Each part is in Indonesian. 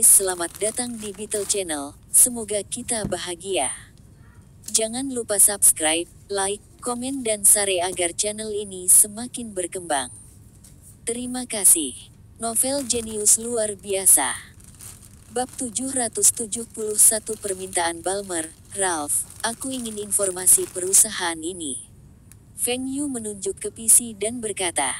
Selamat datang di Beetle Channel, semoga kita bahagia. Jangan lupa subscribe, like, komen dan share agar channel ini semakin berkembang. Terima kasih. Novel jenius luar biasa. Bab 771 Permintaan Balmer, Ralph, aku ingin informasi perusahaan ini. Feng Yu menunjuk ke PC dan berkata,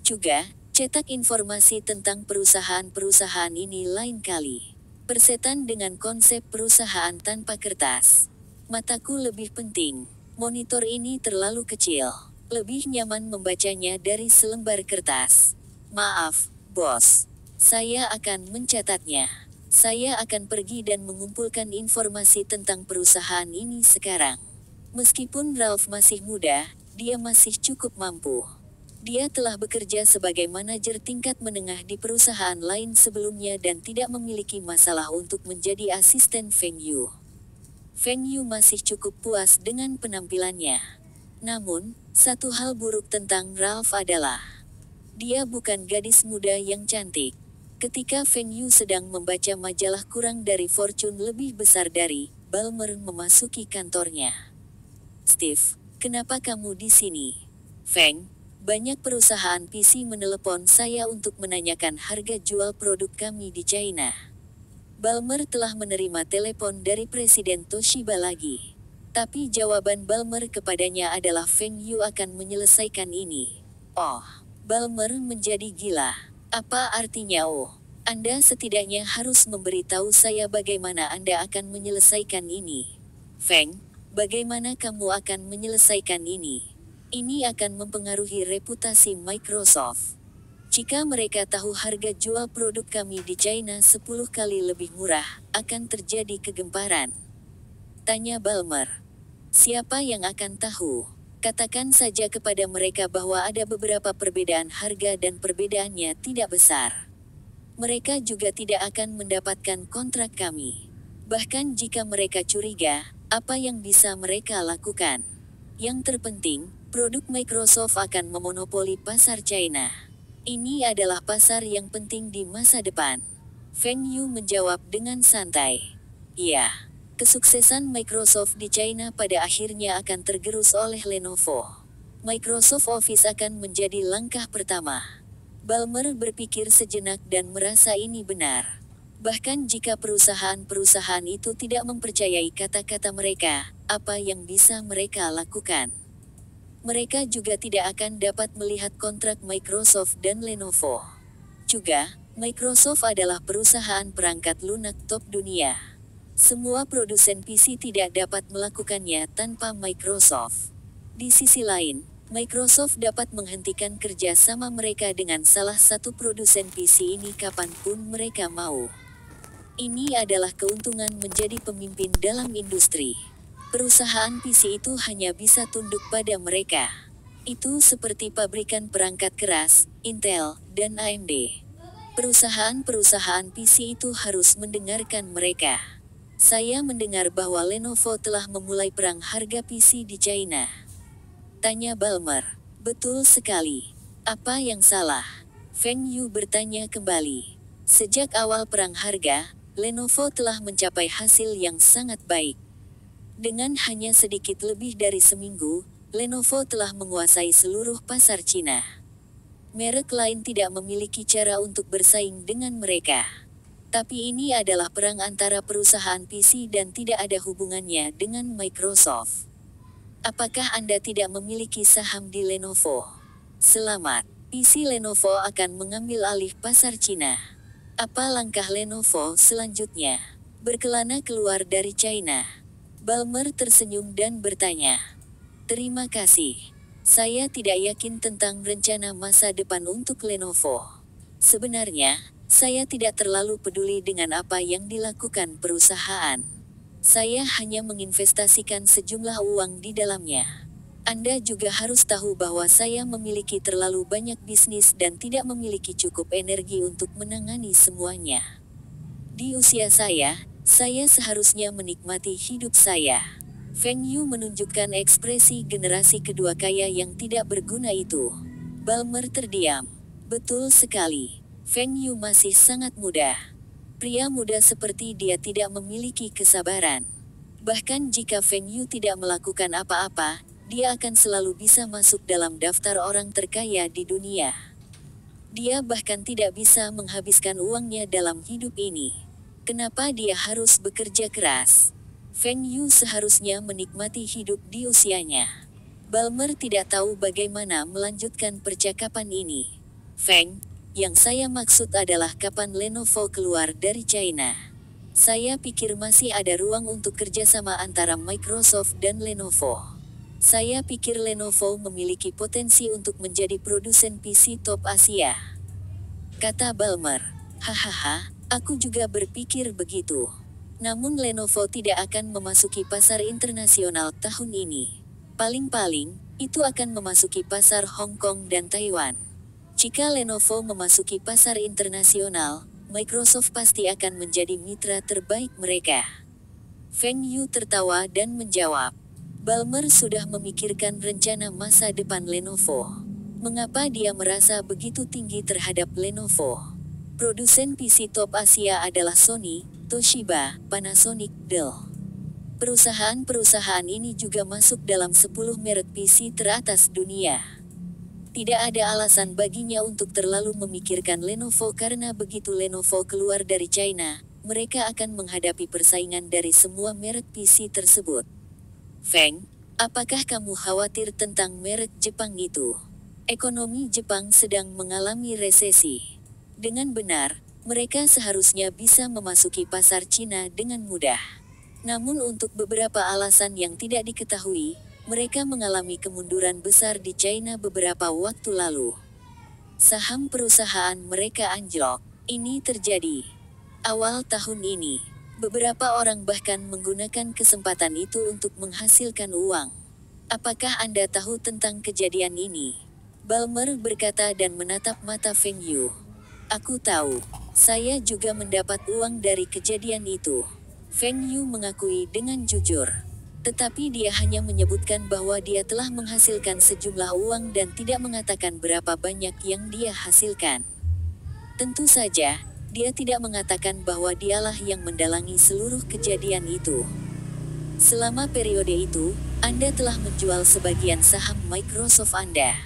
juga, cetak informasi tentang perusahaan-perusahaan ini lain kali. Persetan dengan konsep perusahaan tanpa kertas. Mataku lebih penting. Monitor ini terlalu kecil. Lebih nyaman membacanya dari selembar kertas. Maaf, bos. Saya akan mencatatnya. Saya akan pergi dan mengumpulkan informasi tentang perusahaan ini sekarang. Meskipun Ralph masih muda, dia masih cukup mampu. Dia telah bekerja sebagai manajer tingkat menengah di perusahaan lain sebelumnya dan tidak memiliki masalah untuk menjadi asisten Feng Yu. Feng Yu masih cukup puas dengan penampilannya. Namun, satu hal buruk tentang Ralph adalah, dia bukan gadis muda yang cantik. Ketika Feng Yu sedang membaca majalah kurang dari Fortune lebih besar dari, Balmer memasuki kantornya. Steve, kenapa kamu di sini? Feng, banyak perusahaan PC menelepon saya untuk menanyakan harga jual produk kami di China. Balmer telah menerima telepon dari Presiden Toshiba lagi. Tapi jawaban Balmer kepadanya adalah Feng Yu akan menyelesaikan ini. Oh, Balmer menjadi gila. Apa artinya Anda setidaknya harus memberitahu saya bagaimana Anda akan menyelesaikan ini. Feng, bagaimana kamu akan menyelesaikan ini? Ini akan mempengaruhi reputasi Microsoft. Jika mereka tahu harga jual produk kami di China 10 kali lebih murah, akan terjadi kegemparan. Tanya Balmer. Siapa yang akan tahu? Katakan saja kepada mereka bahwa ada beberapa perbedaan harga dan perbedaannya tidak besar. Mereka juga tidak akan mendapatkan kontrak kami. Bahkan jika mereka curiga, apa yang bisa mereka lakukan? Yang terpenting, produk Microsoft akan memonopoli pasar China. Ini adalah pasar yang penting di masa depan. Feng Yu menjawab dengan santai. Iya, kesuksesan Microsoft di China pada akhirnya akan tergerus oleh Lenovo. Microsoft Office akan menjadi langkah pertama. Balmer berpikir sejenak dan merasa ini benar. Bahkan jika perusahaan-perusahaan itu tidak mempercayai kata-kata mereka, apa yang bisa mereka lakukan? Mereka juga tidak akan dapat melihat kontrak Microsoft dan Lenovo. Juga, Microsoft adalah perusahaan perangkat lunak top dunia. Semua produsen PC tidak dapat melakukannya tanpa Microsoft. Di sisi lain, Microsoft dapat menghentikan kerja sama mereka dengan salah satu produsen PC ini kapanpun mereka mau. Ini adalah keuntungan menjadi pemimpin dalam industri. Perusahaan PC itu hanya bisa tunduk pada mereka. Itu seperti pabrikan perangkat keras, Intel, dan AMD. Perusahaan-perusahaan PC itu harus mendengarkan mereka. Saya mendengar bahwa Lenovo telah memulai perang harga PC di China. Tanya Balmer. Betul sekali. Apa yang salah? Feng Yu bertanya kembali. Sejak awal perang harga, Lenovo telah mencapai hasil yang sangat baik. Dengan hanya sedikit lebih dari seminggu, Lenovo telah menguasai seluruh pasar Cina. Merek lain tidak memiliki cara untuk bersaing dengan mereka. Tapi ini adalah perang antara perusahaan PC dan tidak ada hubungannya dengan Microsoft. Apakah Anda tidak memiliki saham di Lenovo? Selamat, PC Lenovo akan mengambil alih pasar Cina. Apa langkah Lenovo selanjutnya? Berkelana keluar dari China. Balmer tersenyum dan bertanya. Terima kasih. Saya tidak yakin tentang rencana masa depan untuk Lenovo. Sebenarnya, saya tidak terlalu peduli dengan apa yang dilakukan perusahaan. Saya hanya menginvestasikan sejumlah uang di dalamnya. Anda juga harus tahu bahwa saya memiliki terlalu banyak bisnis dan tidak memiliki cukup energi untuk menangani semuanya. Di usia saya seharusnya menikmati hidup saya. Feng Yu menunjukkan ekspresi generasi kedua kaya yang tidak berguna itu. Balmer terdiam. Betul sekali. Feng Yu masih sangat muda. Pria muda seperti dia tidak memiliki kesabaran. Bahkan jika Feng Yu tidak melakukan apa-apa, dia akan selalu bisa masuk dalam daftar orang terkaya di dunia. Dia bahkan tidak bisa menghabiskan uangnya dalam hidup ini. Kenapa dia harus bekerja keras? Feng Yu seharusnya menikmati hidup di usianya. Balmer tidak tahu bagaimana melanjutkan percakapan ini. Feng, yang saya maksud adalah kapan Lenovo keluar dari China. Saya pikir masih ada ruang untuk kerjasama antara Microsoft dan Lenovo. Saya pikir Lenovo memiliki potensi untuk menjadi produsen PC top Asia. Kata Balmer. Hahaha, aku juga berpikir begitu. Namun Lenovo tidak akan memasuki pasar internasional tahun ini. Paling-paling, itu akan memasuki pasar Hong Kong dan Taiwan. Jika Lenovo memasuki pasar internasional, Microsoft pasti akan menjadi mitra terbaik mereka. Feng Yu tertawa dan menjawab. Balmer sudah memikirkan rencana masa depan Lenovo. Mengapa dia merasa begitu tinggi terhadap Lenovo? Produsen PC top Asia adalah Sony, Toshiba, Panasonic, Dell. Perusahaan-perusahaan ini juga masuk dalam 10 merek PC teratas dunia. Tidak ada alasan baginya untuk terlalu memikirkan Lenovo karena begitu Lenovo keluar dari China, mereka akan menghadapi persaingan dari semua merek PC tersebut. Feng, apakah kamu khawatir tentang merek Jepang itu? Ekonomi Jepang sedang mengalami resesi. Dengan benar, mereka seharusnya bisa memasuki pasar Cina dengan mudah. Namun untuk beberapa alasan yang tidak diketahui, mereka mengalami kemunduran besar di China beberapa waktu lalu. Saham perusahaan mereka anjlok. Ini terjadi awal tahun ini. Beberapa orang bahkan menggunakan kesempatan itu untuk menghasilkan uang. Apakah Anda tahu tentang kejadian ini? Balmer berkata dan menatap mata Feng Yu. Aku tahu. Saya juga mendapat uang dari kejadian itu. Feng Yu mengakui dengan jujur. Tetapi dia hanya menyebutkan bahwa dia telah menghasilkan sejumlah uang dan tidak mengatakan berapa banyak yang dia hasilkan. Tentu saja, dia tidak mengatakan bahwa dialah yang mendalangi seluruh kejadian itu. Selama periode itu, Anda telah menjual sebagian saham Microsoft Anda.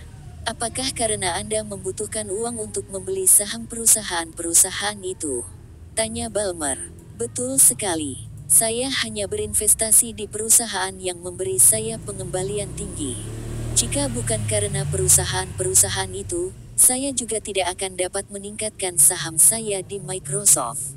Apakah karena Anda membutuhkan uang untuk membeli saham perusahaan-perusahaan itu? Tanya Balmer. Betul sekali. Saya hanya berinvestasi di perusahaan yang memberi saya pengembalian tinggi. Jika bukan karena perusahaan-perusahaan itu, saya juga tidak akan dapat meningkatkan saham saya di Microsoft.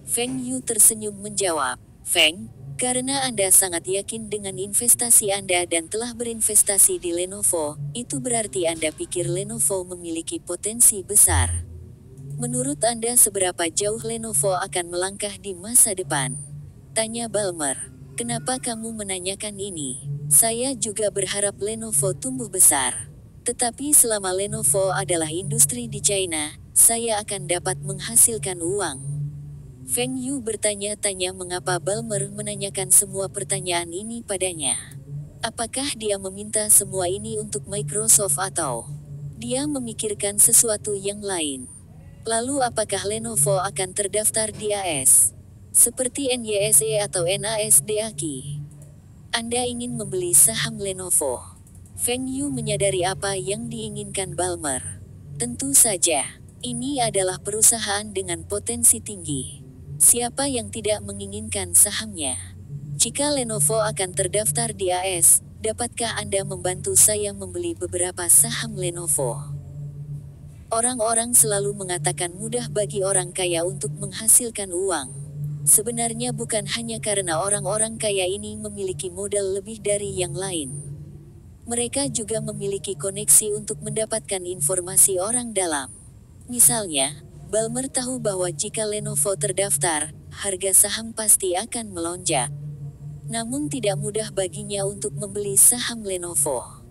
Feng Yu tersenyum menjawab. Feng, karena Anda sangat yakin dengan investasi Anda dan telah berinvestasi di Lenovo, itu berarti Anda pikir Lenovo memiliki potensi besar. Menurut Anda seberapa jauh Lenovo akan melangkah di masa depan? Tanya Balmer. Kenapa kamu menanyakan ini? Saya juga berharap Lenovo tumbuh besar. Tetapi selama Lenovo adalah industri di China, saya akan dapat menghasilkan uang. Feng Yu bertanya-tanya mengapa Balmer menanyakan semua pertanyaan ini padanya. Apakah dia meminta semua ini untuk Microsoft atau dia memikirkan sesuatu yang lain? Lalu apakah Lenovo akan terdaftar di AS? Seperti NYSE atau NASDAQ. Anda ingin membeli saham Lenovo. Feng Yu menyadari apa yang diinginkan Balmer. Tentu saja, ini adalah perusahaan dengan potensi tinggi. Siapa yang tidak menginginkan sahamnya? Jika Lenovo akan terdaftar di AS, dapatkah Anda membantu saya membeli beberapa saham Lenovo? Orang-orang selalu mengatakan mudah bagi orang kaya untuk menghasilkan uang. Sebenarnya bukan hanya karena orang-orang kaya ini memiliki modal lebih dari yang lain. Mereka juga memiliki koneksi untuk mendapatkan informasi orang dalam. Misalnya, Balmer tahu bahwa jika Lenovo terdaftar, harga saham pasti akan melonjak. Namun tidak mudah baginya untuk membeli saham Lenovo.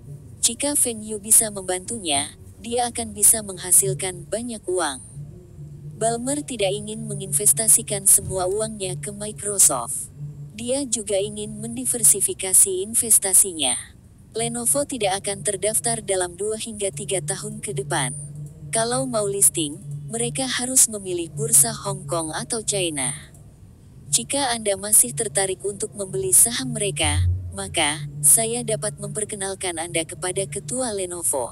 Jika Feng Yu bisa membantunya, dia akan bisa menghasilkan banyak uang. Balmer tidak ingin menginvestasikan semua uangnya ke Microsoft. Dia juga ingin mendiversifikasi investasinya. Lenovo tidak akan terdaftar dalam 2 hingga 3 tahun ke depan. Kalau mau listing, mereka harus memilih bursa Hong Kong atau China. Jika Anda masih tertarik untuk membeli saham mereka, maka saya dapat memperkenalkan Anda kepada ketua Lenovo.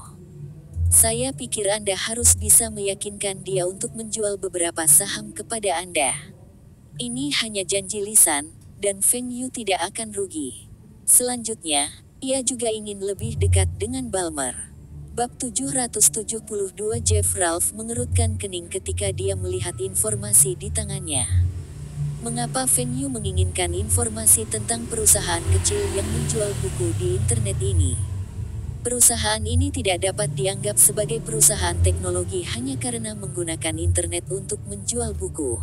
Saya pikir Anda harus bisa meyakinkan dia untuk menjual beberapa saham kepada Anda. Ini hanya janji lisan, dan Feng Yu tidak akan rugi. Selanjutnya, ia juga ingin lebih dekat dengan Ballmer. Bab 772 Jeff Ralph mengerutkan kening ketika dia melihat informasi di tangannya. Mengapa Feng Yu menginginkan informasi tentang perusahaan kecil yang menjual buku di internet ini? Perusahaan ini tidak dapat dianggap sebagai perusahaan teknologi hanya karena menggunakan internet untuk menjual buku.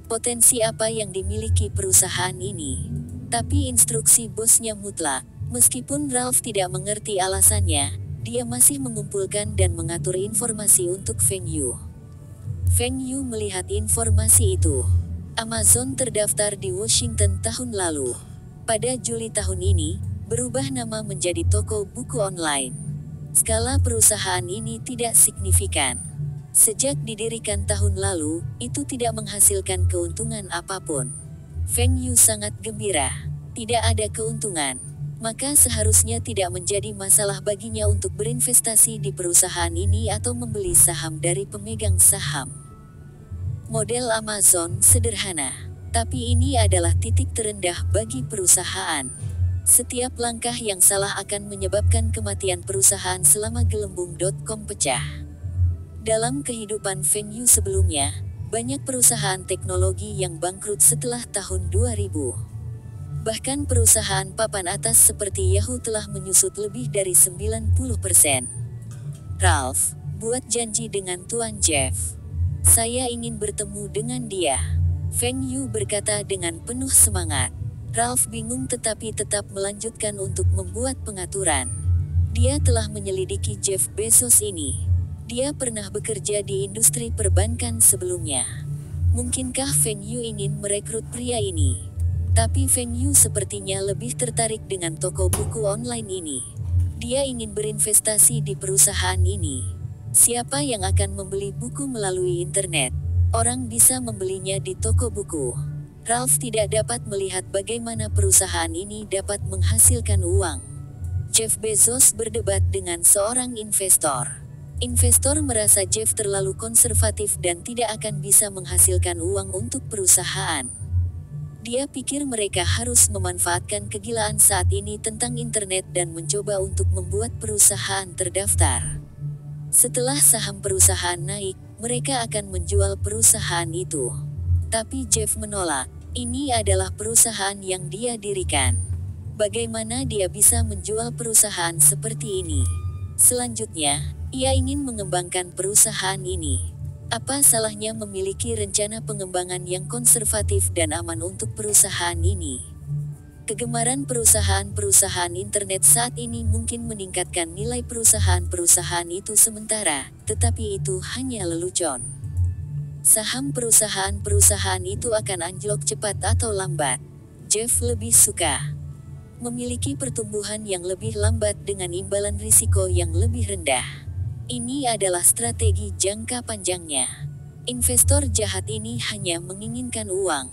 Potensi apa yang dimiliki perusahaan ini? Tapi instruksi bosnya mutlak. Meskipun Ralph tidak mengerti alasannya, dia masih mengumpulkan dan mengatur informasi untuk Feng Yu. Feng Yu melihat informasi itu. Amazon terdaftar di Washington tahun lalu. Pada Juli tahun ini, berubah nama menjadi toko buku online. Skala perusahaan ini tidak signifikan. Sejak didirikan tahun lalu, itu tidak menghasilkan keuntungan apapun. Feng Yu sangat gembira. Tidak ada keuntungan. Maka seharusnya tidak menjadi masalah baginya untuk berinvestasi di perusahaan ini atau membeli saham dari pemegang saham. Model Amazon sederhana, tapi ini adalah titik terendah bagi perusahaan. Setiap langkah yang salah akan menyebabkan kematian perusahaan selama gelembung.com pecah. Dalam kehidupan Feng Yu sebelumnya, banyak perusahaan teknologi yang bangkrut setelah tahun 2000. Bahkan perusahaan papan atas seperti Yahoo telah menyusut lebih dari 90%. Ralph, buat janji dengan Tuan Jeff. Saya ingin bertemu dengan dia. Feng Yu berkata dengan penuh semangat. Ralph bingung tetapi tetap melanjutkan untuk membuat pengaturan. Dia telah menyelidiki Jeff Bezos ini. Dia pernah bekerja di industri perbankan sebelumnya. Mungkinkah Feng Yu ingin merekrut pria ini? Tapi Feng Yu sepertinya lebih tertarik dengan toko buku online ini. Dia ingin berinvestasi di perusahaan ini. Siapa yang akan membeli buku melalui internet? Orang bisa membelinya di toko buku. Ralph tidak dapat melihat bagaimana perusahaan ini dapat menghasilkan uang. Jeff Bezos berdebat dengan seorang investor. Investor merasa Jeff terlalu konservatif dan tidak akan bisa menghasilkan uang untuk perusahaan. Dia pikir mereka harus memanfaatkan kegilaan saat ini tentang internet dan mencoba untuk membuat perusahaan terdaftar. Setelah saham perusahaan naik, mereka akan menjual perusahaan itu. Tapi Jeff menolak. Ini adalah perusahaan yang dia dirikan. Bagaimana dia bisa menjual perusahaan seperti ini? Selanjutnya, ia ingin mengembangkan perusahaan ini. Apa salahnya memiliki rencana pengembangan yang konservatif dan aman untuk perusahaan ini? Kegemaran perusahaan-perusahaan internet saat ini mungkin meningkatkan nilai perusahaan-perusahaan itu sementara, tetapi itu hanya lelucon. Saham perusahaan-perusahaan itu akan anjlok cepat atau lambat. Jeff lebih suka memiliki pertumbuhan yang lebih lambat dengan imbalan risiko yang lebih rendah. Ini adalah strategi jangka panjangnya. Investor jahat ini hanya menginginkan uang.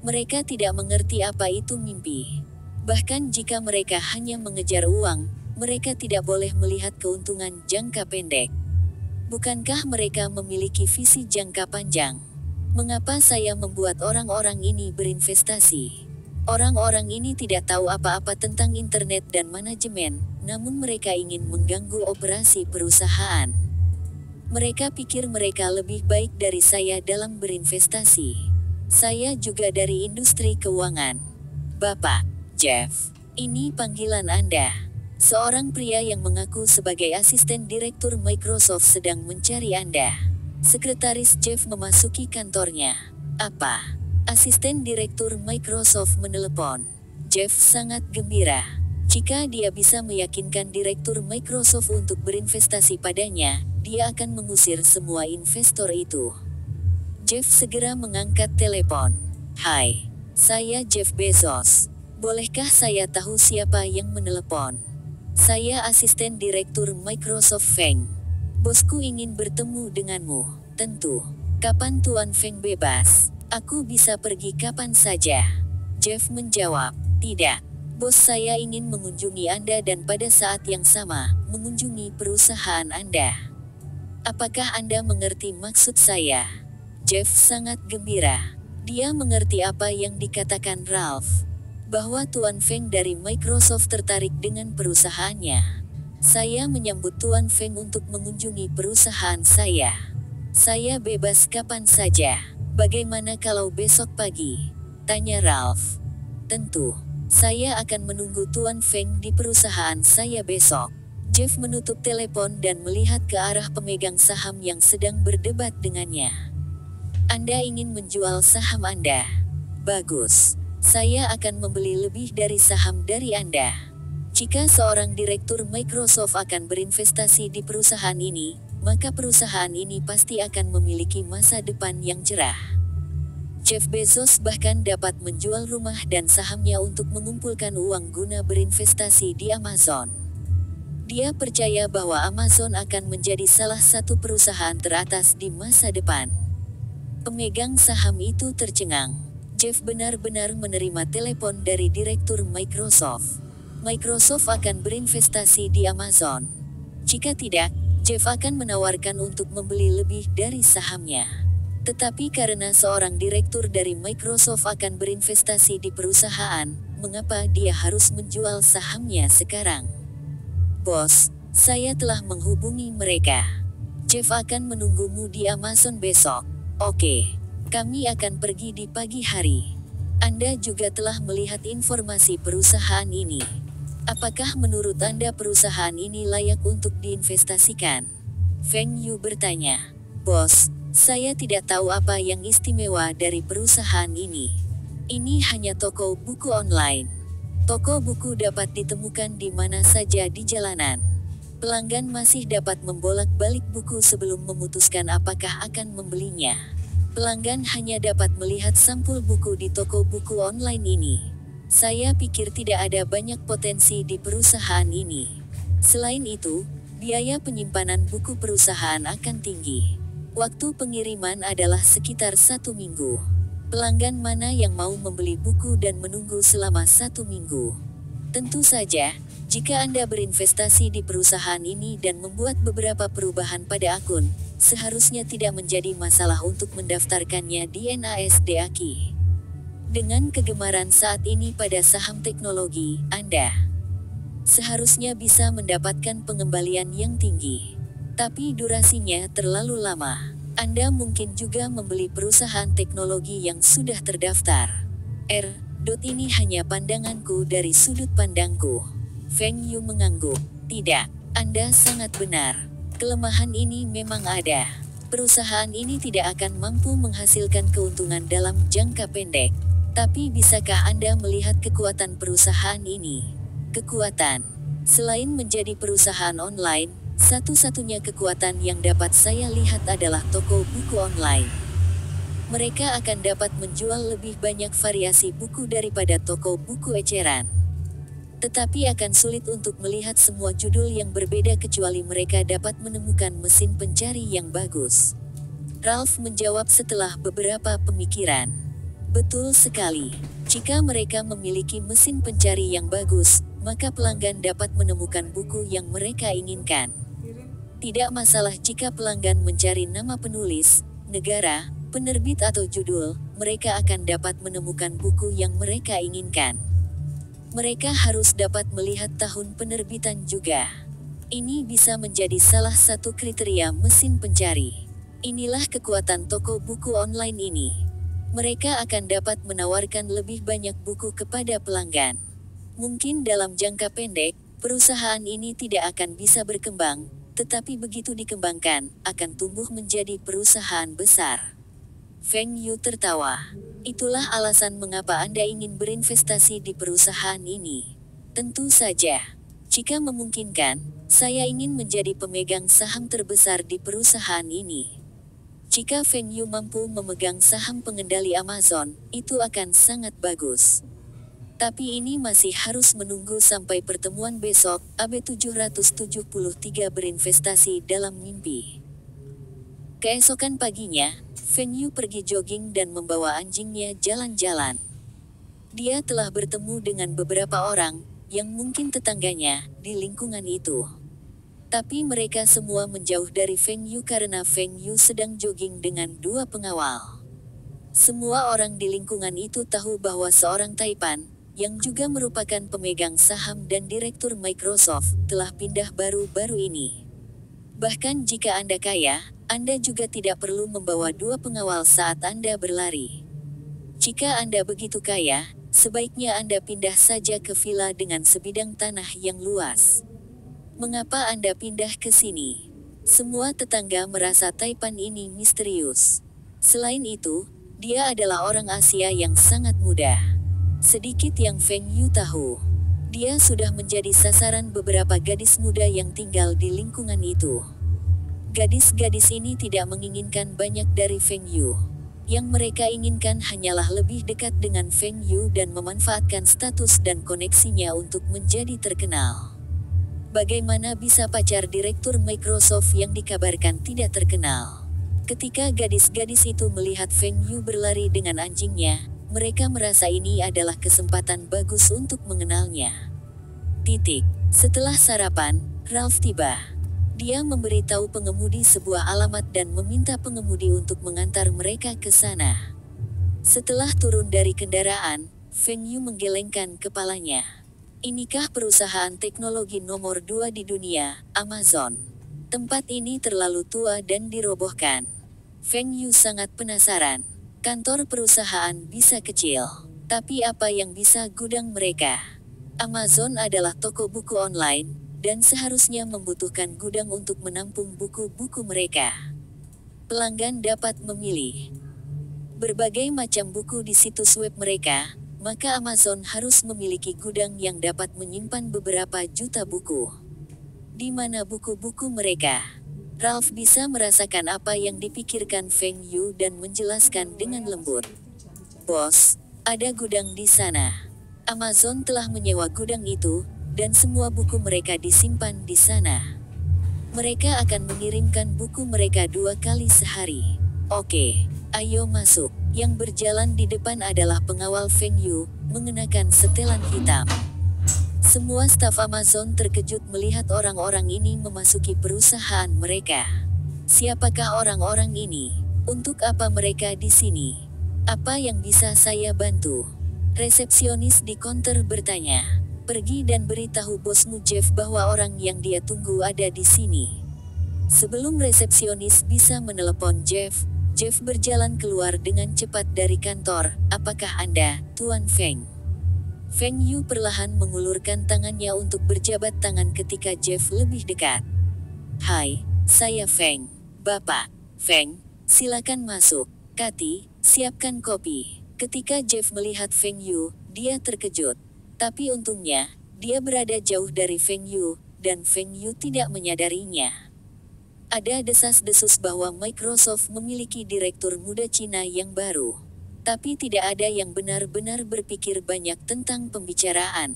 Mereka tidak mengerti apa itu mimpi. Bahkan jika mereka hanya mengejar uang, mereka tidak boleh melihat keuntungan jangka pendek. Bukankah mereka memiliki visi jangka panjang? Mengapa saya membuat orang-orang ini berinvestasi? Orang-orang ini tidak tahu apa-apa tentang internet dan manajemen, namun mereka ingin mengganggu operasi perusahaan. Mereka pikir mereka lebih baik dari saya dalam berinvestasi. Saya juga dari industri keuangan. Bapak, Jeff, ini panggilan Anda. Seorang pria yang mengaku sebagai asisten direktur Microsoft sedang mencari Anda. Sekretaris Jeff memasuki kantornya. Apa? Asisten direktur Microsoft menelepon. Jeff sangat gembira. Jika dia bisa meyakinkan direktur Microsoft untuk berinvestasi padanya, dia akan mengusir semua investor itu. Jeff segera mengangkat telepon. Hai, saya Jeff Bezos. Bolehkah saya tahu siapa yang menelepon? Saya asisten direktur Microsoft Feng. Bosku ingin bertemu denganmu. Tentu. Kapan Tuan Feng bebas? Aku bisa pergi kapan saja. Jeff menjawab, tidak. Bos saya ingin mengunjungi Anda dan pada saat yang sama, mengunjungi perusahaan Anda. Apakah Anda mengerti maksud saya? Jeff sangat gembira. Dia mengerti apa yang dikatakan Ralph. Bahwa Tuan Feng dari Microsoft tertarik dengan perusahaannya. Saya menyambut Tuan Feng untuk mengunjungi perusahaan saya. Saya bebas kapan saja. Bagaimana kalau besok pagi? Tanya Ralph. Tentu. Saya akan menunggu Tuan Feng di perusahaan saya besok. Jeff menutup telepon dan melihat ke arah pemegang saham yang sedang berdebat dengannya. Anda ingin menjual saham Anda? Bagus. Saya akan membeli lebih dari saham dari Anda. Jika seorang direktur Microsoft akan berinvestasi di perusahaan ini, maka perusahaan ini pasti akan memiliki masa depan yang cerah. Jeff Bezos bahkan dapat menjual rumah dan sahamnya untuk mengumpulkan uang guna berinvestasi di Amazon. Dia percaya bahwa Amazon akan menjadi salah satu perusahaan teratas di masa depan. Pemegang saham itu tercengang. Jeff benar-benar menerima telepon dari direktur Microsoft. Microsoft akan berinvestasi di Amazon. Jika tidak, Jeff akan menawarkan untuk membeli lebih dari sahamnya. Tetapi karena seorang direktur dari Microsoft akan berinvestasi di perusahaan, mengapa dia harus menjual sahamnya sekarang? Bos, saya telah menghubungi mereka. Jeff akan menunggumu di Amazon besok. Oke. Kami akan pergi di pagi hari. Anda juga telah melihat informasi perusahaan ini. Apakah menurut Anda perusahaan ini layak untuk diinvestasikan? Feng Yu bertanya. Bos, saya tidak tahu apa yang istimewa dari perusahaan ini. Ini hanya toko buku online. Toko buku dapat ditemukan di mana saja di jalanan. Pelanggan masih dapat membolak-balik buku sebelum memutuskan apakah akan membelinya. Pelanggan hanya dapat melihat sampul buku di toko buku online ini. Saya pikir tidak ada banyak potensi di perusahaan ini. Selain itu, biaya penyimpanan buku perusahaan akan tinggi. Waktu pengiriman adalah sekitar 1 minggu. Pelanggan mana yang mau membeli buku dan menunggu selama 1 minggu? Tentu saja, jika Anda berinvestasi di perusahaan ini dan membuat beberapa perubahan pada akun, seharusnya tidak menjadi masalah untuk mendaftarkannya di NASDAQ. Dengan kegemaran saat ini pada saham teknologi, Anda seharusnya bisa mendapatkan pengembalian yang tinggi. Tapi durasinya terlalu lama. Anda mungkin juga membeli perusahaan teknologi yang sudah terdaftar. Ini hanya pandanganku dari sudut pandangku. Feng Yu mengangguk. Tidak, Anda sangat benar. Kelemahan ini memang ada. Perusahaan ini tidak akan mampu menghasilkan keuntungan dalam jangka pendek. Tapi bisakah Anda melihat kekuatan perusahaan ini? Kekuatan. Selain menjadi perusahaan online, satu-satunya kekuatan yang dapat saya lihat adalah toko buku online. Mereka akan dapat menjual lebih banyak variasi buku daripada toko buku eceran. Tetapi akan sulit untuk melihat semua judul yang berbeda kecuali mereka dapat menemukan mesin pencari yang bagus. Ralph menjawab setelah beberapa pemikiran. Betul sekali. Jika mereka memiliki mesin pencari yang bagus, maka pelanggan dapat menemukan buku yang mereka inginkan. Tidak masalah jika pelanggan mencari nama penulis, negara, penerbit atau judul, mereka akan dapat menemukan buku yang mereka inginkan. Mereka harus dapat melihat tahun penerbitan juga. Ini bisa menjadi salah satu kriteria mesin pencari. Inilah kekuatan toko buku online ini. Mereka akan dapat menawarkan lebih banyak buku kepada pelanggan. Mungkin dalam jangka pendek, perusahaan ini tidak akan bisa berkembang, tetapi begitu dikembangkan, akan tumbuh menjadi perusahaan besar. Feng Yu tertawa. Itulah alasan mengapa Anda ingin berinvestasi di perusahaan ini. Tentu saja. Jika memungkinkan, saya ingin menjadi pemegang saham terbesar di perusahaan ini. Jika Feng Yu mampu memegang saham pengendali Amazon, itu akan sangat bagus. Tapi ini masih harus menunggu sampai pertemuan besok. AB 773 berinvestasi dalam mimpi. Keesokan paginya, Feng Yu pergi jogging dan membawa anjingnya jalan-jalan. Dia telah bertemu dengan beberapa orang, yang mungkin tetangganya, di lingkungan itu. Tapi mereka semua menjauh dari Feng Yu karena Feng Yu sedang jogging dengan dua pengawal. Semua orang di lingkungan itu tahu bahwa seorang Taipan, yang juga merupakan pemegang saham dan direktur Microsoft, telah pindah baru-baru ini. Bahkan jika Anda kaya, Anda juga tidak perlu membawa dua pengawal saat Anda berlari. Jika Anda begitu kaya, sebaiknya Anda pindah saja ke villa dengan sebidang tanah yang luas. Mengapa Anda pindah ke sini? Semua tetangga merasa Taipan ini misterius. Selain itu, dia adalah orang Asia yang sangat muda. Sedikit yang Feng Yu tahu. Dia sudah menjadi sasaran beberapa gadis muda yang tinggal di lingkungan itu. Gadis-gadis ini tidak menginginkan banyak dari Feng Yu. Yang mereka inginkan hanyalah lebih dekat dengan Feng Yu dan memanfaatkan status dan koneksinya untuk menjadi terkenal. Bagaimana bisa pacar direktur Microsoft yang dikabarkan tidak terkenal? Ketika gadis-gadis itu melihat Feng Yu berlari dengan anjingnya, mereka merasa ini adalah kesempatan bagus untuk mengenalnya. Setelah sarapan, Ralph tiba. Dia memberitahu pengemudi sebuah alamat dan meminta pengemudi untuk mengantar mereka ke sana. Setelah turun dari kendaraan, Feng Yu menggelengkan kepalanya. Inikah perusahaan teknologi nomor 2 di dunia, Amazon? Tempat ini terlalu tua dan dirobohkan. Feng Yu sangat penasaran. Kantor perusahaan bisa kecil, tapi apa yang bisa gudang mereka? Amazon adalah toko buku online, dan seharusnya membutuhkan gudang untuk menampung buku-buku mereka. Pelanggan dapat memilih berbagai macam buku di situs web mereka, maka Amazon harus memiliki gudang yang dapat menyimpan beberapa juta buku. Di mana buku-buku mereka? Ralph bisa merasakan apa yang dipikirkan Feng Yu dan menjelaskan dengan lembut. Bos, ada gudang di sana. Amazon telah menyewa gudang itu, dan semua buku mereka disimpan di sana. Mereka akan mengirimkan buku mereka 2 kali sehari. Oke, ayo masuk. Yang berjalan di depan adalah pengawal Feng Yu, mengenakan setelan hitam. Semua staf Amazon terkejut melihat orang-orang ini memasuki perusahaan mereka. Siapakah orang-orang ini? Untuk apa mereka di sini? Apa yang bisa saya bantu? Resepsionis di counter bertanya. Pergi dan beritahu bosmu Jeff bahwa orang yang dia tunggu ada di sini. Sebelum resepsionis bisa menelepon Jeff, Jeff berjalan keluar dengan cepat dari kantor. Apakah Anda, Tuan Feng? Feng Yu perlahan mengulurkan tangannya untuk berjabat tangan ketika Jeff lebih dekat. Hai, saya Feng. Bapak, Feng, silakan masuk. Kati, siapkan kopi. Ketika Jeff melihat Feng Yu, dia terkejut. Tapi untungnya, dia berada jauh dari Feng Yu, dan Feng Yu tidak menyadarinya. Ada desas-desus bahwa Microsoft memiliki direktur muda Cina yang baru. Tapi tidak ada yang benar-benar berpikir banyak tentang pembicaraan.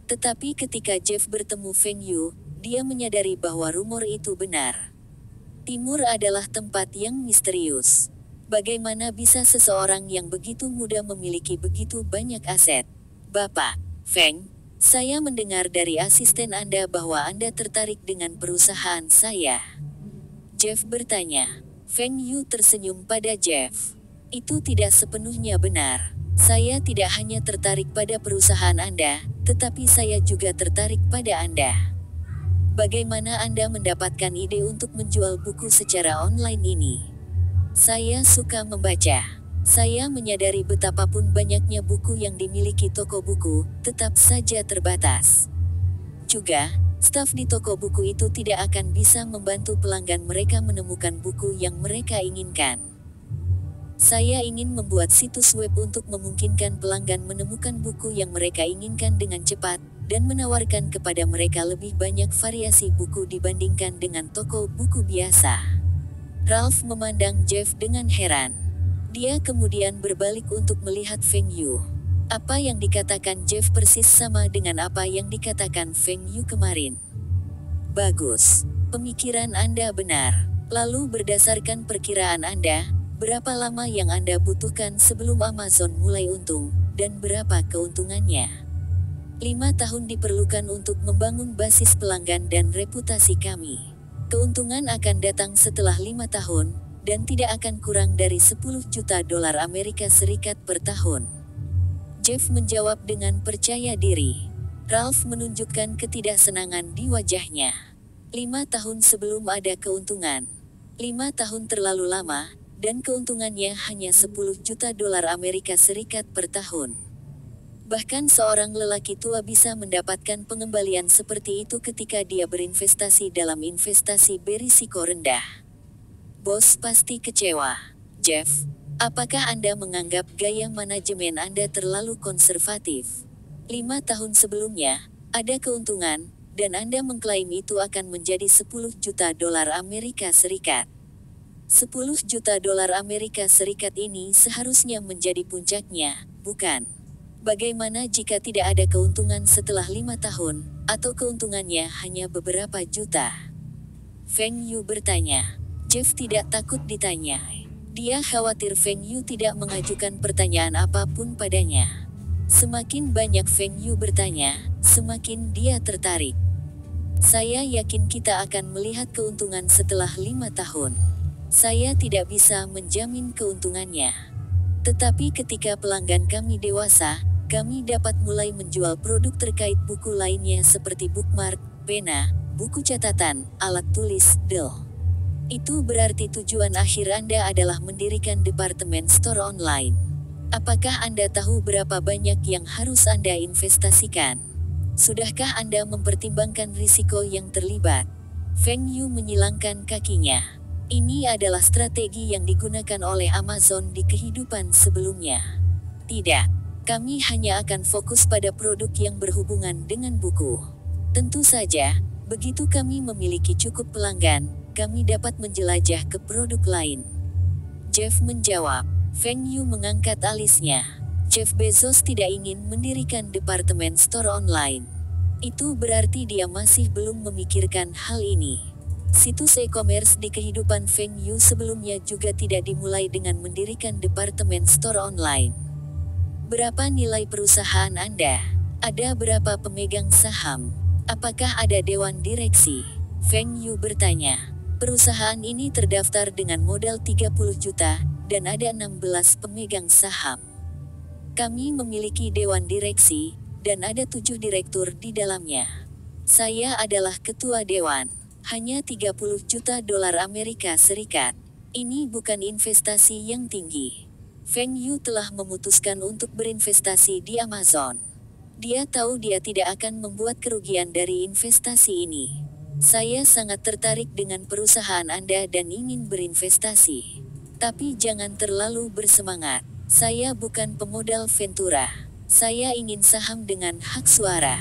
Tetapi ketika Jeff bertemu Feng Yu, dia menyadari bahwa rumor itu benar. Timur adalah tempat yang misterius. Bagaimana bisa seseorang yang begitu muda memiliki begitu banyak aset? Bapak, Feng, saya mendengar dari asisten Anda bahwa Anda tertarik dengan perusahaan saya. Jeff bertanya. Feng Yu tersenyum pada Jeff. Itu tidak sepenuhnya benar. Saya tidak hanya tertarik pada perusahaan Anda, tetapi saya juga tertarik pada Anda. Bagaimana Anda mendapatkan ide untuk menjual buku secara online ini? Saya suka membaca. Saya menyadari betapapun banyaknya buku yang dimiliki toko buku, tetap saja terbatas. Juga, staf di toko buku itu tidak akan bisa membantu pelanggan mereka menemukan buku yang mereka inginkan. Saya ingin membuat situs web untuk memungkinkan pelanggan menemukan buku yang mereka inginkan dengan cepat, dan menawarkan kepada mereka lebih banyak variasi buku dibandingkan dengan toko buku biasa. Ralph memandang Jeff dengan heran. Dia kemudian berbalik untuk melihat Feng Yu. Apa yang dikatakan Jeff persis sama dengan apa yang dikatakan Feng Yu kemarin. Bagus. Pemikiran Anda benar. Lalu berdasarkan perkiraan Anda, berapa lama yang Anda butuhkan sebelum Amazon mulai untung, dan berapa keuntungannya? 5 tahun diperlukan untuk membangun basis pelanggan dan reputasi kami. Keuntungan akan datang setelah 5 tahun, dan tidak akan kurang dari 10 juta dolar Amerika Serikat per tahun. Jeff menjawab dengan percaya diri. Ralph menunjukkan ketidaksenangan di wajahnya. 5 tahun sebelum ada keuntungan. 5 tahun terlalu lama, dan keuntungannya hanya 10 juta dolar Amerika Serikat per tahun. Bahkan seorang lelaki tua bisa mendapatkan pengembalian seperti itu ketika dia berinvestasi dalam investasi berisiko rendah. Bos pasti kecewa. Jeff, apakah Anda menganggap gaya manajemen Anda terlalu konservatif? 5 tahun sebelumnya, ada keuntungan, dan Anda mengklaim itu akan menjadi 10 juta dolar Amerika Serikat. 10 juta dolar Amerika Serikat ini seharusnya menjadi puncaknya, bukan? Bagaimana jika tidak ada keuntungan setelah 5 tahun, atau keuntungannya hanya beberapa juta? Feng Yu bertanya. Jeff tidak takut ditanya. Dia khawatir Feng Yu tidak mengajukan pertanyaan apapun padanya. Semakin banyak Feng Yu bertanya, semakin dia tertarik. Saya yakin kita akan melihat keuntungan setelah 5 tahun. Saya tidak bisa menjamin keuntungannya. Tetapi ketika pelanggan kami dewasa, kami dapat mulai menjual produk terkait buku lainnya seperti bookmark, pena, buku catatan, alat tulis, Itu berarti tujuan akhir Anda adalah mendirikan departemen store online. Apakah Anda tahu berapa banyak yang harus Anda investasikan? Sudahkah Anda mempertimbangkan risiko yang terlibat? Feng Yu menyilangkan kakinya. Ini adalah strategi yang digunakan oleh Amazon di kehidupan sebelumnya. Tidak, kami hanya akan fokus pada produk yang berhubungan dengan buku. Tentu saja, begitu kami memiliki cukup pelanggan, kami dapat menjelajah ke produk lain. Jeff menjawab. Feng Yu mengangkat alisnya. Jeff Bezos tidak ingin mendirikan departemen store online. Itu berarti dia masih belum memikirkan hal ini. Situs e-commerce di kehidupan Feng Yu sebelumnya juga tidak dimulai dengan mendirikan departemen store online. Berapa nilai perusahaan Anda? Ada berapa pemegang saham? Apakah ada dewan direksi? Feng Yu bertanya. Perusahaan ini terdaftar dengan modal 30 juta, dan ada 16 pemegang saham. Kami memiliki dewan direksi, dan ada 7 direktur di dalamnya. Saya adalah ketua dewan. Hanya 30 juta dolar Amerika Serikat. Ini bukan investasi yang tinggi. Feng Yu telah memutuskan untuk berinvestasi di Amazon. Dia tahu dia tidak akan membuat kerugian dari investasi ini. Saya sangat tertarik dengan perusahaan Anda dan ingin berinvestasi. Tapi jangan terlalu bersemangat. Saya bukan pemodal Ventura. Saya ingin saham dengan hak suara.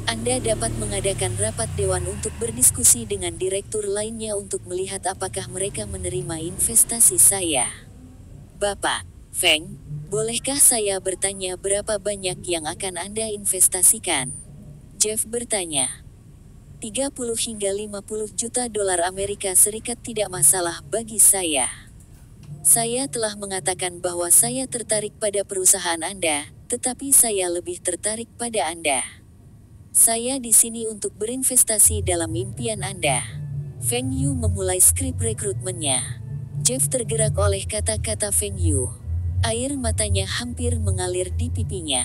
Anda dapat mengadakan rapat dewan untuk berdiskusi dengan direktur lainnya untuk melihat apakah mereka menerima investasi saya. Bapak, Feng, bolehkah saya bertanya berapa banyak yang akan Anda investasikan? Jeff bertanya. 30 hingga 50 juta dolar Amerika Serikat tidak masalah bagi saya. Saya telah mengatakan bahwa saya tertarik pada perusahaan Anda, tetapi saya lebih tertarik pada Anda. Saya di sini untuk berinvestasi dalam impian Anda. Feng Yu memulai skrip rekrutmennya. Jeff tergerak oleh kata-kata Feng Yu. Air matanya hampir mengalir di pipinya.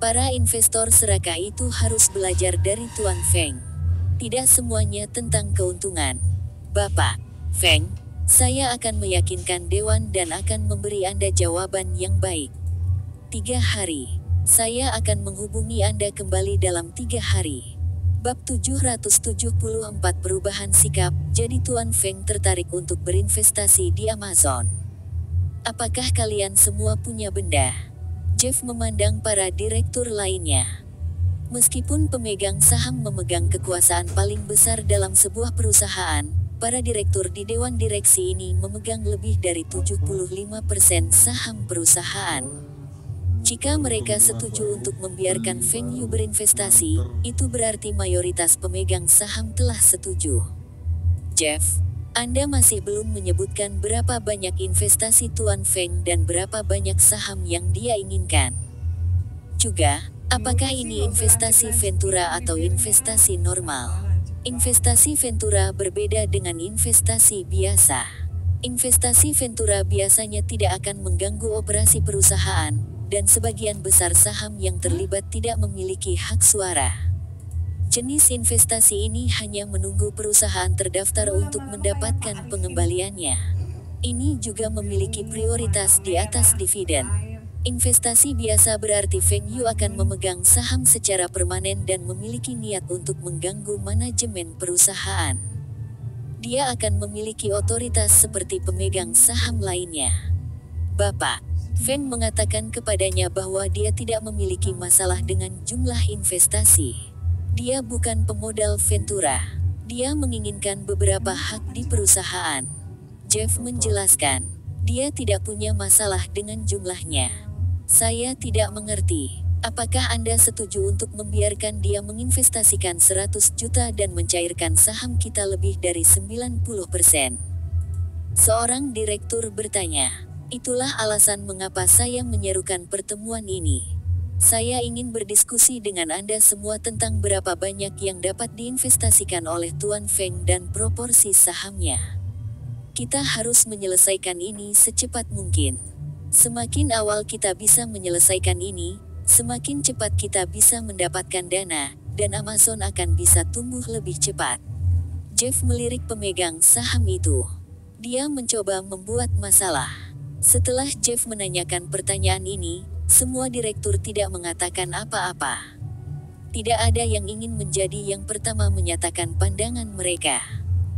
Para investor serakah itu harus belajar dari Tuan Feng. Tidak semuanya tentang keuntungan. Bapak, Feng, saya akan meyakinkan dewan dan akan memberi Anda jawaban yang baik. 3 hari. Saya akan menghubungi Anda kembali dalam 3 hari. Bab 774 Perubahan sikap. Jadi Tuan Feng tertarik untuk berinvestasi di Amazon. Apakah kalian semua punya benda? Jeff memandang para direktur lainnya. Meskipun pemegang saham memegang kekuasaan paling besar dalam sebuah perusahaan, para direktur di dewan direksi ini memegang lebih dari 75% saham perusahaan. Jika mereka setuju untuk membiarkan Feng Yu berinvestasi, itu berarti mayoritas pemegang saham telah setuju. Jeff, Anda masih belum menyebutkan berapa banyak investasi Tuan Feng dan berapa banyak saham yang dia inginkan. Juga, apakah ini investasi Ventura atau investasi normal? Investasi Ventura berbeda dengan investasi biasa. Investasi Ventura biasanya tidak akan mengganggu operasi perusahaan, dan sebagian besar saham yang terlibat tidak memiliki hak suara. Jenis investasi ini hanya menunggu perusahaan terdaftar untuk mendapatkan pengembaliannya. Ini juga memiliki prioritas di atas dividen. Investasi biasa berarti Feng Yu akan memegang saham secara permanen dan memiliki niat untuk mengganggu manajemen perusahaan. Dia akan memiliki otoritas seperti pemegang saham lainnya. Bapak Feng mengatakan kepadanya bahwa dia tidak memiliki masalah dengan jumlah investasi. Dia bukan pemodal Ventura. Dia menginginkan beberapa hak di perusahaan. Jeff menjelaskan, dia tidak punya masalah dengan jumlahnya. Saya tidak mengerti. Apakah Anda setuju untuk membiarkan dia menginvestasikan 100 juta dan mencairkan saham kita lebih dari 90%? Seorang direktur bertanya. Itulah alasan mengapa saya menyerukan pertemuan ini. Saya ingin berdiskusi dengan Anda semua tentang berapa banyak yang dapat diinvestasikan oleh Tuan Feng dan proporsi sahamnya. Kita harus menyelesaikan ini secepat mungkin. Semakin awal kita bisa menyelesaikan ini, semakin cepat kita bisa mendapatkan dana, dan Amazon akan bisa tumbuh lebih cepat. Jeff melirik pemegang saham itu. Dia mencoba membuat masalah. Setelah Jeff menanyakan pertanyaan ini, semua direktur tidak mengatakan apa-apa. Tidak ada yang ingin menjadi yang pertama menyatakan pandangan mereka.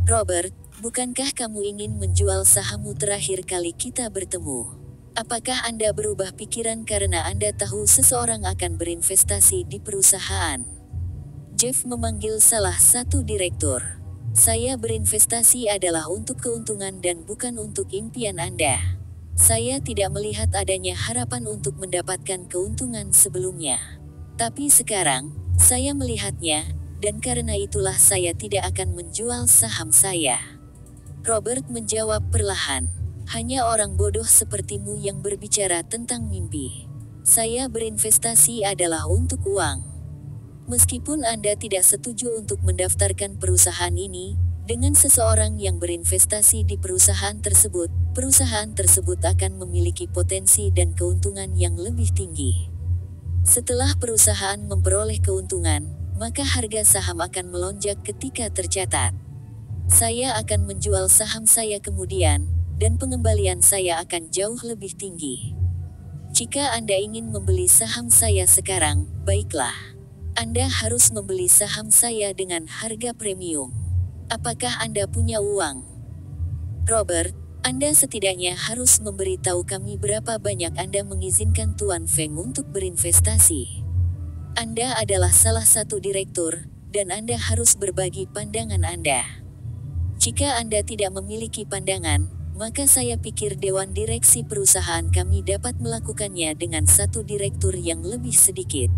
Robert, bukankah kamu ingin menjual sahammu terakhir kali kita bertemu? Apakah Anda berubah pikiran karena Anda tahu seseorang akan berinvestasi di perusahaan? Jeff memanggil salah satu direktur. Saya berinvestasi adalah untuk keuntungan dan bukan untuk impian Anda. Saya tidak melihat adanya harapan untuk mendapatkan keuntungan sebelumnya. Tapi sekarang, saya melihatnya, dan karena itulah saya tidak akan menjual saham saya. Robert menjawab perlahan. Hanya orang bodoh sepertimu yang berbicara tentang mimpi. Saya berinvestasi adalah untuk uang. Meskipun Anda tidak setuju untuk mendaftarkan perusahaan ini, dengan seseorang yang berinvestasi di perusahaan tersebut akan memiliki potensi dan keuntungan yang lebih tinggi. Setelah perusahaan memperoleh keuntungan, maka harga saham akan melonjak ketika tercatat. Saya akan menjual saham saya kemudian, dan pengembalian saya akan jauh lebih tinggi. Jika Anda ingin membeli saham saya sekarang, baiklah. Anda harus membeli saham saya dengan harga premium. Apakah Anda punya uang? Robert, Anda setidaknya harus memberitahu kami berapa banyak Anda mengizinkan Tuan Feng untuk berinvestasi. Anda adalah salah satu direktur, dan Anda harus berbagi pandangan Anda. Jika Anda tidak memiliki pandangan, maka saya pikir Dewan Direksi perusahaan kami dapat melakukannya dengan satu direktur yang lebih sedikit.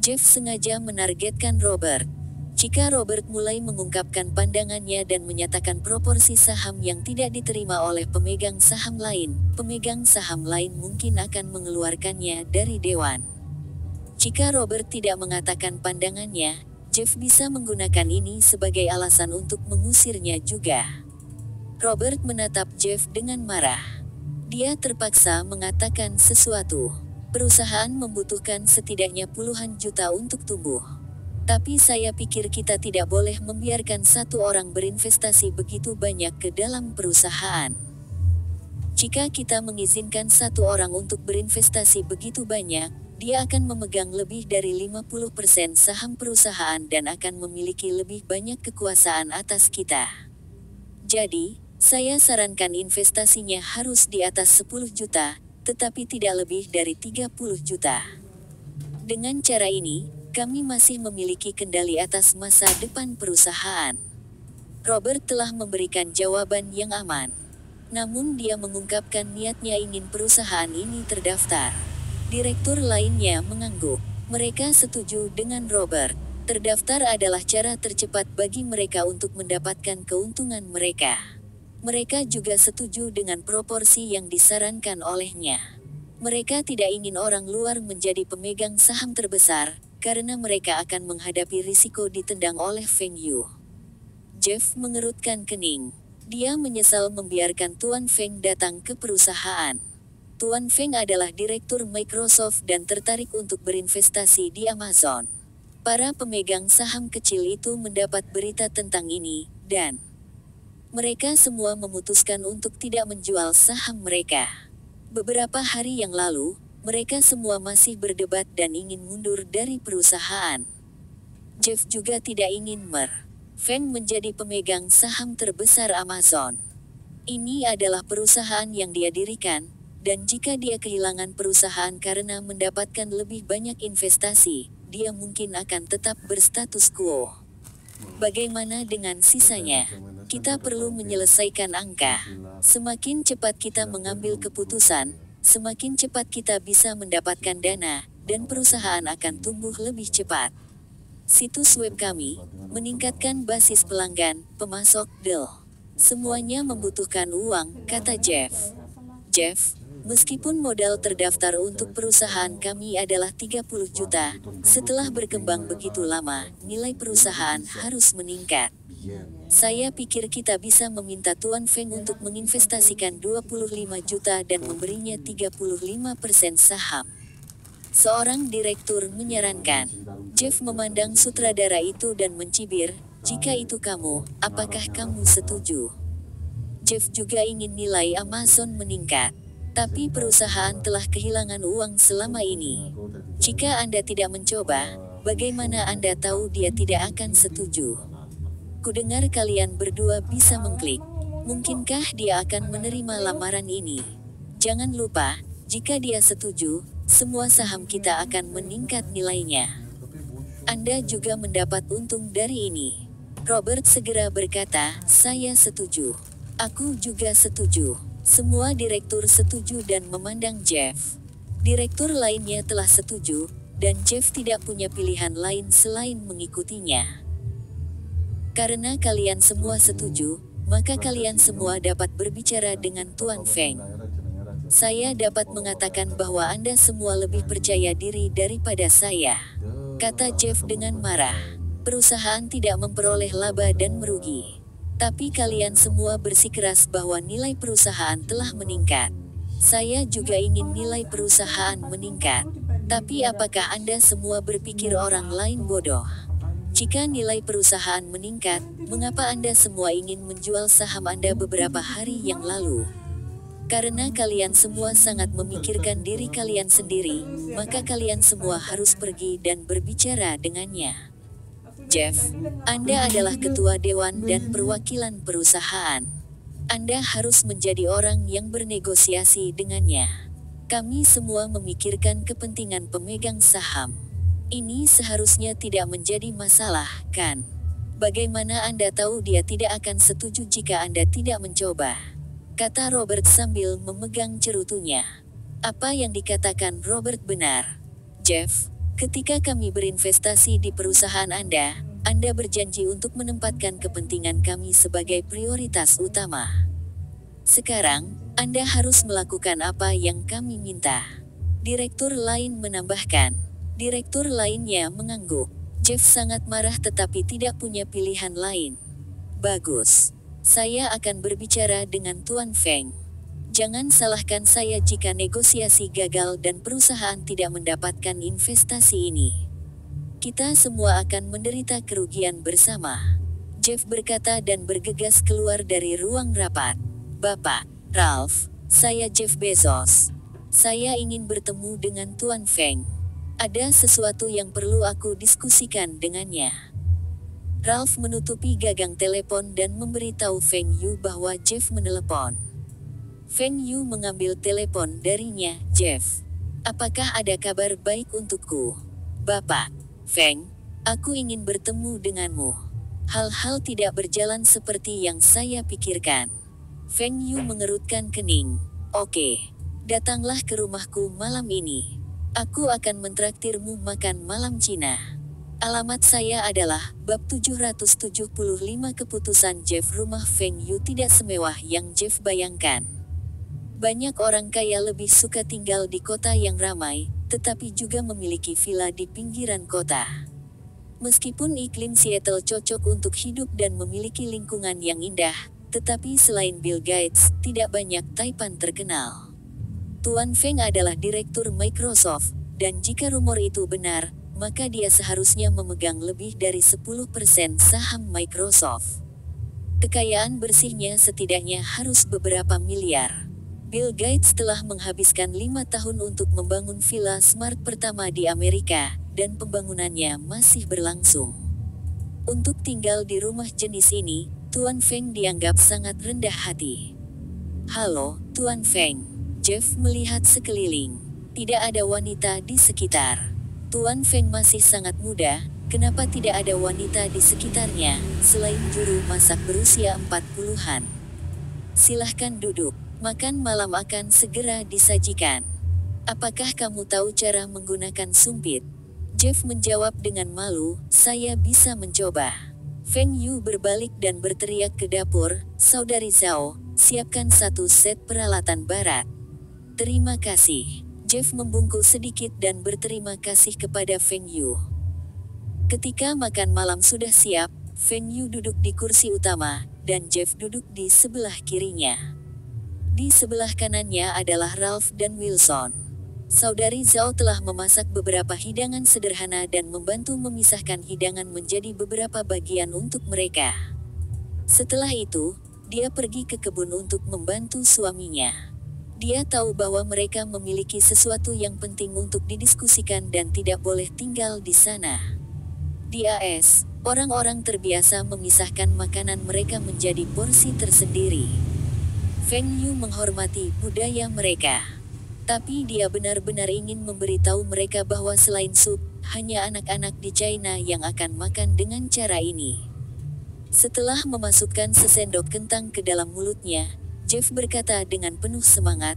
Jeff sengaja menargetkan Robert. Jika Robert mulai mengungkapkan pandangannya dan menyatakan proporsi saham yang tidak diterima oleh pemegang saham lain mungkin akan mengeluarkannya dari dewan. Jika Robert tidak mengatakan pandangannya, Jeff bisa menggunakan ini sebagai alasan untuk mengusirnya juga. Robert menatap Jeff dengan marah. Dia terpaksa mengatakan sesuatu. Perusahaan membutuhkan setidaknya puluhan juta untuk tumbuh. Tapi saya pikir kita tidak boleh membiarkan satu orang berinvestasi begitu banyak ke dalam perusahaan. Jika kita mengizinkan satu orang untuk berinvestasi begitu banyak, dia akan memegang lebih dari 50% saham perusahaan dan akan memiliki lebih banyak kekuasaan atas kita. Jadi, saya sarankan investasinya harus di atas 10 juta, tetapi tidak lebih dari 30 juta. Dengan cara ini, kami masih memiliki kendali atas masa depan perusahaan. Robert telah memberikan jawaban yang aman. Namun dia mengungkapkan niatnya ingin perusahaan ini terdaftar. Direktur lainnya mengangguk. Mereka setuju dengan Robert. Terdaftar adalah cara tercepat bagi mereka untuk mendapatkan keuntungan mereka. Mereka juga setuju dengan proporsi yang disarankan olehnya. Mereka tidak ingin orang luar menjadi pemegang saham terbesar, karena mereka akan menghadapi risiko ditendang oleh Feng Yu. Jeff mengerutkan kening. Dia menyesal membiarkan Tuan Feng datang ke perusahaan. Tuan Feng adalah direktur Microsoft dan tertarik untuk berinvestasi di Amazon. Para pemegang saham kecil itu mendapat berita tentang ini, dan mereka semua memutuskan untuk tidak menjual saham mereka. Beberapa hari yang lalu, mereka semua masih berdebat dan ingin mundur dari perusahaan. Jeff juga tidak ingin Feng menjadi pemegang saham terbesar Amazon. Ini adalah perusahaan yang dia dirikan, dan jika dia kehilangan perusahaan karena mendapatkan lebih banyak investasi, dia mungkin akan tetap berstatus quo. Bagaimana dengan sisanya? Kita perlu menyelesaikan angka. Semakin cepat kita mengambil keputusan, semakin cepat kita bisa mendapatkan dana, dan perusahaan akan tumbuh lebih cepat. Situs web kami meningkatkan basis pelanggan, pemasok, semuanya membutuhkan uang, kata Jeff. Jeff, meskipun modal terdaftar untuk perusahaan kami adalah 30 juta, setelah berkembang begitu lama, nilai perusahaan harus meningkat. Saya pikir kita bisa meminta Tuan Feng untuk menginvestasikan 25 juta dan memberinya 35% saham. Seorang direktur menyarankan. Jeff memandang sutradara itu dan mencibir, jika itu kamu, apakah kamu setuju? Jeff juga ingin nilai Amazon meningkat. Tapi perusahaan telah kehilangan uang selama ini. Jika Anda tidak mencoba, bagaimana Anda tahu dia tidak akan setuju? Kudengar kalian berdua bisa mengklik. Mungkinkah dia akan menerima lamaran ini? Jangan lupa, jika dia setuju, semua saham kita akan meningkat nilainya. Anda juga mendapat untung dari ini. Robert segera berkata, saya setuju. Aku juga setuju. Semua direktur setuju dan memandang Jeff. Direktur lainnya telah setuju, dan Jeff tidak punya pilihan lain selain mengikutinya. Karena kalian semua setuju, maka kalian semua dapat berbicara dengan Tuan Feng. Saya dapat mengatakan bahwa Anda semua lebih percaya diri daripada saya, kata Jeff dengan marah. Perusahaan tidak memperoleh laba dan merugi. Tapi kalian semua bersikeras bahwa nilai perusahaan telah meningkat. Saya juga ingin nilai perusahaan meningkat. Tapi apakah Anda semua berpikir orang lain bodoh? Jika nilai perusahaan meningkat, mengapa Anda semua ingin menjual saham Anda beberapa hari yang lalu? Karena kalian semua sangat memikirkan diri kalian sendiri, maka kalian semua harus pergi dan berbicara dengannya. Jeff, Anda adalah ketua dewan dan perwakilan perusahaan. Anda harus menjadi orang yang bernegosiasi dengannya. Kami semua memikirkan kepentingan pemegang saham. Ini seharusnya tidak menjadi masalah, kan? Bagaimana Anda tahu dia tidak akan setuju jika Anda tidak mencoba? Kata Robert sambil memegang cerutunya. Apa yang dikatakan Robert benar. Jeff, ketika kami berinvestasi di perusahaan Anda berjanji untuk menempatkan kepentingan kami sebagai prioritas utama. Sekarang, Anda harus melakukan apa yang kami minta. Direktur lain menambahkan. Direktur lainnya mengangguk. Jeff sangat marah tetapi tidak punya pilihan lain. Bagus. Saya akan berbicara dengan Tuan Feng. Jangan salahkan saya jika negosiasi gagal dan perusahaan tidak mendapatkan investasi ini. Kita semua akan menderita kerugian bersama. Jeff berkata dan bergegas keluar dari ruang rapat. Bapak, Ralph, saya Jeff Bezos. Saya ingin bertemu dengan Tuan Feng. Ada sesuatu yang perlu aku diskusikan dengannya. Ralph menutupi gagang telepon dan memberitahu Feng Yu bahwa Jeff menelepon. Feng Yu mengambil telepon darinya. Jeff, apakah ada kabar baik untukku? Bapak, Feng, aku ingin bertemu denganmu. Hal-hal tidak berjalan seperti yang saya pikirkan. Feng Yu mengerutkan kening. Oke, datanglah ke rumahku malam ini. Aku akan mentraktirmu makan malam Cina. Alamat saya adalah bab 775 keputusan Jeff. Rumah Feng Yu tidak semewah yang Jeff bayangkan. Banyak orang kaya lebih suka tinggal di kota yang ramai, tetapi juga memiliki villa di pinggiran kota. Meskipun iklim Seattle cocok untuk hidup dan memiliki lingkungan yang indah, tetapi selain Bill Gates, tidak banyak taipan terkenal. Tuan Feng adalah direktur Microsoft, dan jika rumor itu benar, maka dia seharusnya memegang lebih dari 10% saham Microsoft. Kekayaan bersihnya setidaknya harus beberapa miliar. Bill Gates telah menghabiskan 5 tahun untuk membangun villa smart pertama di Amerika, dan pembangunannya masih berlangsung. Untuk tinggal di rumah jenis ini, Tuan Feng dianggap sangat rendah hati. "Halo, Tuan Feng." Jeff melihat sekeliling. Tidak ada wanita di sekitar. Tuan Feng masih sangat muda, kenapa tidak ada wanita di sekitarnya, selain juru masak berusia 40-an? "Silahkan duduk, makan malam akan segera disajikan. Apakah kamu tahu cara menggunakan sumpit?" Jeff menjawab dengan malu, "Saya bisa mencoba." Feng Yu berbalik dan berteriak ke dapur, "Saudari Zhao, siapkan 1 set peralatan barat." "Terima kasih." Jeff membungkuk sedikit dan berterima kasih kepada Feng Yu. Ketika makan malam sudah siap, Feng Yu duduk di kursi utama, dan Jeff duduk di sebelah kirinya. Di sebelah kanannya adalah Ralph dan Wilson. Saudari Zhao telah memasak beberapa hidangan sederhana dan membantu memisahkan hidangan menjadi beberapa bagian untuk mereka. Setelah itu, dia pergi ke kebun untuk membantu suaminya. Dia tahu bahwa mereka memiliki sesuatu yang penting untuk didiskusikan dan tidak boleh tinggal di sana. Di AS, orang-orang terbiasa memisahkan makanan mereka menjadi porsi tersendiri. Feng Yu menghormati budaya mereka. Tapi dia benar-benar ingin memberitahu mereka bahwa selain sup, hanya anak-anak di China yang akan makan dengan cara ini. Setelah memasukkan sesendok kentang ke dalam mulutnya, Jeff berkata dengan penuh semangat,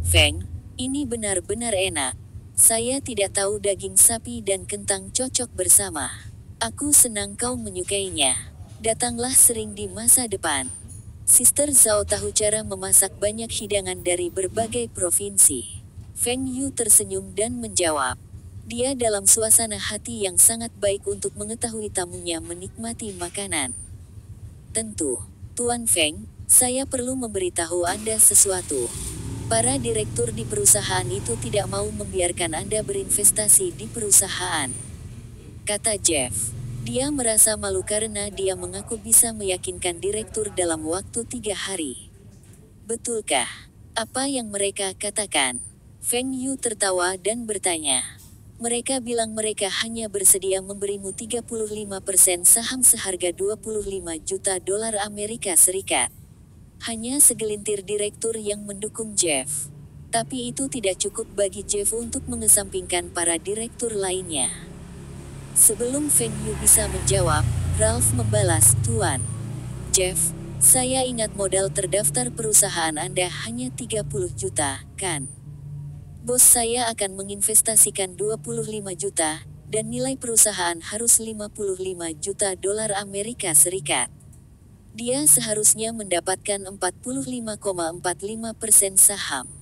"Feng, ini benar-benar enak. Saya tidak tahu daging sapi dan kentang cocok bersama. Aku senang kau menyukainya. Datanglah sering di masa depan." Sister Zhao tahu cara memasak banyak hidangan dari berbagai provinsi. Feng Yu tersenyum dan menjawab. Dia dalam suasana hati yang sangat baik untuk mengetahui tamunya menikmati makanan. "Tentu, Tuan Feng, saya perlu memberitahu Anda sesuatu. Para direktur di perusahaan itu tidak mau membiarkan Anda berinvestasi di perusahaan," kata Jeff. Dia merasa malu karena dia mengaku bisa meyakinkan direktur dalam waktu 3 hari. "Betulkah? Apa yang mereka katakan?" Feng Yu tertawa dan bertanya. "Mereka bilang mereka hanya bersedia memberimu 35% saham seharga 25 juta dolar Amerika Serikat. Hanya segelintir direktur yang mendukung Jeff. Tapi itu tidak cukup bagi Jeff untuk mengesampingkan para direktur lainnya." Sebelum Feng Yu bisa menjawab, Ralph membalas, "Tuan Jeff, saya ingat modal terdaftar perusahaan Anda hanya 30 juta, kan? Bos saya akan menginvestasikan 25 juta, dan nilai perusahaan harus 55 juta dolar Amerika Serikat. Dia seharusnya mendapatkan 45,45% saham.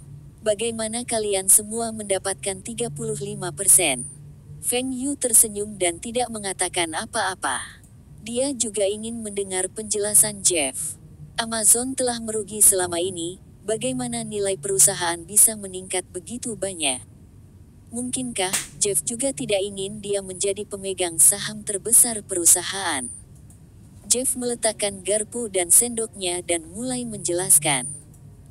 Bagaimana kalian semua mendapatkan 35%? Feng Yu tersenyum dan tidak mengatakan apa-apa. Dia juga ingin mendengar penjelasan Jeff. Amazon telah merugi selama ini, bagaimana nilai perusahaan bisa meningkat begitu banyak? Mungkinkah Jeff juga tidak ingin dia menjadi pemegang saham terbesar perusahaan? Jeff meletakkan garpu dan sendoknya dan mulai menjelaskan.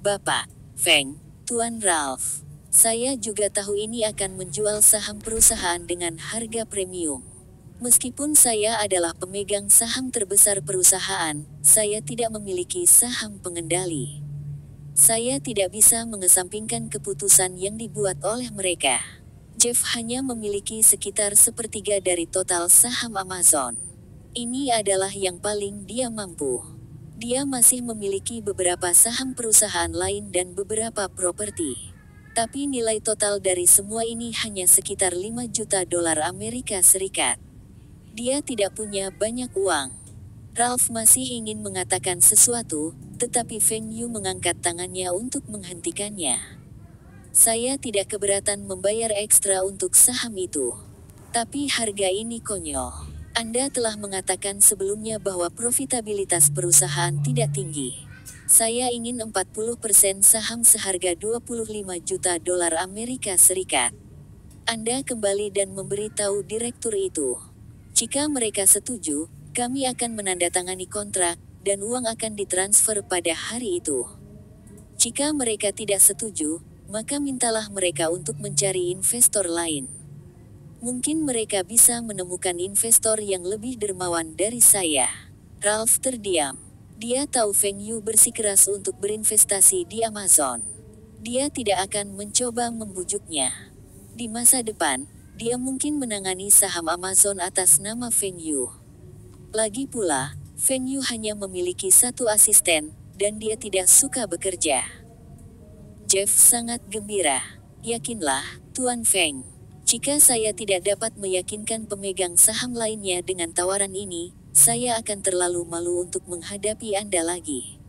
"Bapak Feng, Tuan Ralph, saya juga tahu ini akan menjual saham perusahaan dengan harga premium. Meskipun saya adalah pemegang saham terbesar perusahaan, saya tidak memiliki saham pengendali. Saya tidak bisa mengesampingkan keputusan yang dibuat oleh mereka." Jeff hanya memiliki sekitar 1/3 dari total saham Amazon. Ini adalah yang paling dia mampu. Dia masih memiliki beberapa saham perusahaan lain dan beberapa properti. Tapi nilai total dari semua ini hanya sekitar 5 juta dolar Amerika Serikat. Dia tidak punya banyak uang. Ralph masih ingin mengatakan sesuatu, tetapi Feng Yu mengangkat tangannya untuk menghentikannya. Saya tidak keberatan membayar ekstra untuk saham itu. Tapi harga ini konyol. Anda telah mengatakan sebelumnya bahwa profitabilitas perusahaan tidak tinggi. Saya ingin 40% saham seharga 25 juta dolar Amerika Serikat. Anda kembali dan memberitahu direktur itu. Jika mereka setuju, kami akan menandatangani kontrak, dan uang akan ditransfer pada hari itu. Jika mereka tidak setuju, maka mintalah mereka untuk mencari investor lain. Mungkin mereka bisa menemukan investor yang lebih dermawan dari saya. Ralph terdiam. Dia tahu Feng Yu bersikeras untuk berinvestasi di Amazon. Dia tidak akan mencoba membujuknya. Di masa depan, dia mungkin menangani saham Amazon atas nama Feng Yu. Lagi pula, Feng Yu hanya memiliki satu asisten, dan dia tidak suka bekerja. Jeff sangat gembira. Yakinlah, Tuan Feng. Jika saya tidak dapat meyakinkan pemegang saham lainnya dengan tawaran ini, saya akan terlalu malu untuk menghadapi Anda lagi.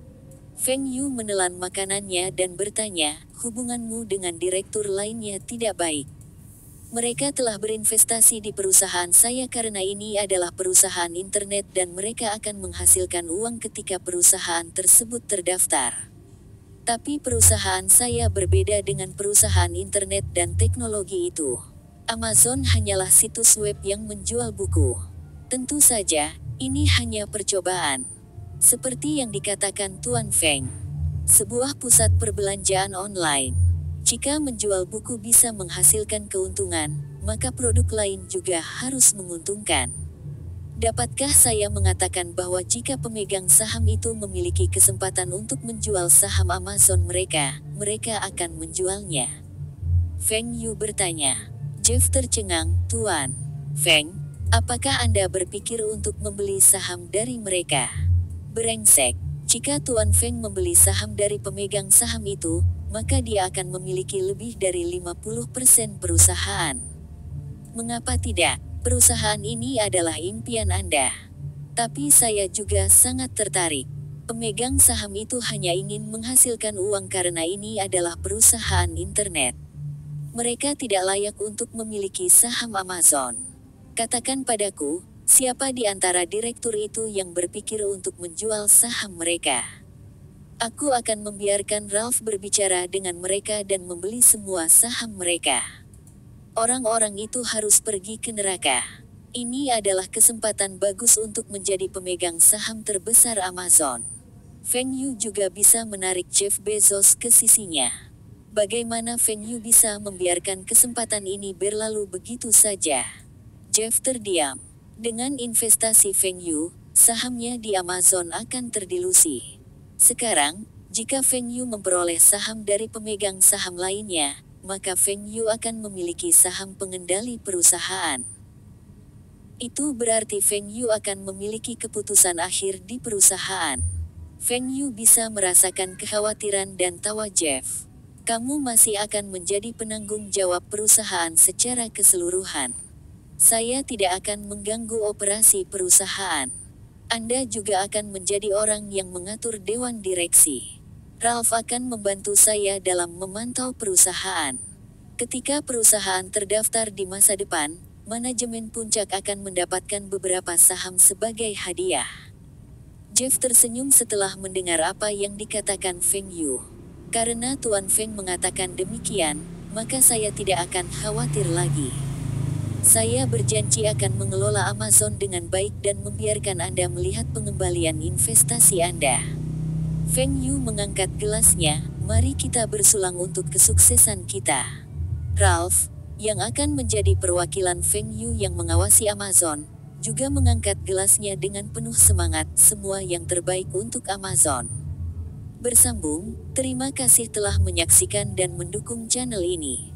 Feng Yu menelan makanannya dan bertanya, hubunganmu dengan direktur lainnya tidak baik. Mereka telah berinvestasi di perusahaan saya karena ini adalah perusahaan internet dan mereka akan menghasilkan uang ketika perusahaan tersebut terdaftar. Tapi perusahaan saya berbeda dengan perusahaan internet dan teknologi itu. Amazon hanyalah situs web yang menjual buku. Tentu saja, ini hanya percobaan. Seperti yang dikatakan Tuan Feng. Sebuah pusat perbelanjaan online. Jika menjual buku bisa menghasilkan keuntungan, maka produk lain juga harus menguntungkan. Dapatkah saya mengatakan bahwa jika pemegang saham itu memiliki kesempatan untuk menjual saham Amazon mereka akan menjualnya? Feng Yu bertanya. Jeff tercengang, Tuan Feng, apakah Anda berpikir untuk membeli saham dari mereka? Brengsek, jika Tuan Feng membeli saham dari pemegang saham itu, maka dia akan memiliki lebih dari 50% perusahaan. Mengapa tidak? Perusahaan ini adalah impian Anda. Tapi saya juga sangat tertarik. Pemegang saham itu hanya ingin menghasilkan uang karena ini adalah perusahaan internet. Mereka tidak layak untuk memiliki saham Amazon. Katakan padaku, siapa di antara direktur itu yang berpikir untuk menjual saham mereka? Aku akan membiarkan Ralph berbicara dengan mereka dan membeli semua saham mereka. Orang-orang itu harus pergi ke neraka. Ini adalah kesempatan bagus untuk menjadi pemegang saham terbesar Amazon. Feng Yu juga bisa menarik Jeff Bezos ke sisinya. Bagaimana Feng Yu bisa membiarkan kesempatan ini berlalu begitu saja? Jeff terdiam. Dengan investasi Feng Yu, sahamnya di Amazon akan terdilusi. Sekarang, jika Feng Yu memperoleh saham dari pemegang saham lainnya, maka Feng Yu akan memiliki saham pengendali perusahaan. Itu berarti Feng Yu akan memiliki keputusan akhir di perusahaan. Feng Yu bisa merasakan kekhawatiran dan tawa Jeff. Kamu masih akan menjadi penanggung jawab perusahaan secara keseluruhan. Saya tidak akan mengganggu operasi perusahaan. Anda juga akan menjadi orang yang mengatur dewan direksi. Ralph akan membantu saya dalam memantau perusahaan. Ketika perusahaan terdaftar di masa depan, manajemen puncak akan mendapatkan beberapa saham sebagai hadiah. Jeff tersenyum setelah mendengar apa yang dikatakan Feng Yu. Karena Tuan Feng mengatakan demikian, maka saya tidak akan khawatir lagi. Saya berjanji akan mengelola Amazon dengan baik dan membiarkan Anda melihat pengembalian investasi Anda. Feng Yu mengangkat gelasnya, mari kita bersulang untuk kesuksesan kita. Ralph, yang akan menjadi perwakilan Feng Yu yang mengawasi Amazon, juga mengangkat gelasnya dengan penuh semangat, semua yang terbaik untuk Amazon. Bersambung, terima kasih telah menyaksikan dan mendukung channel ini.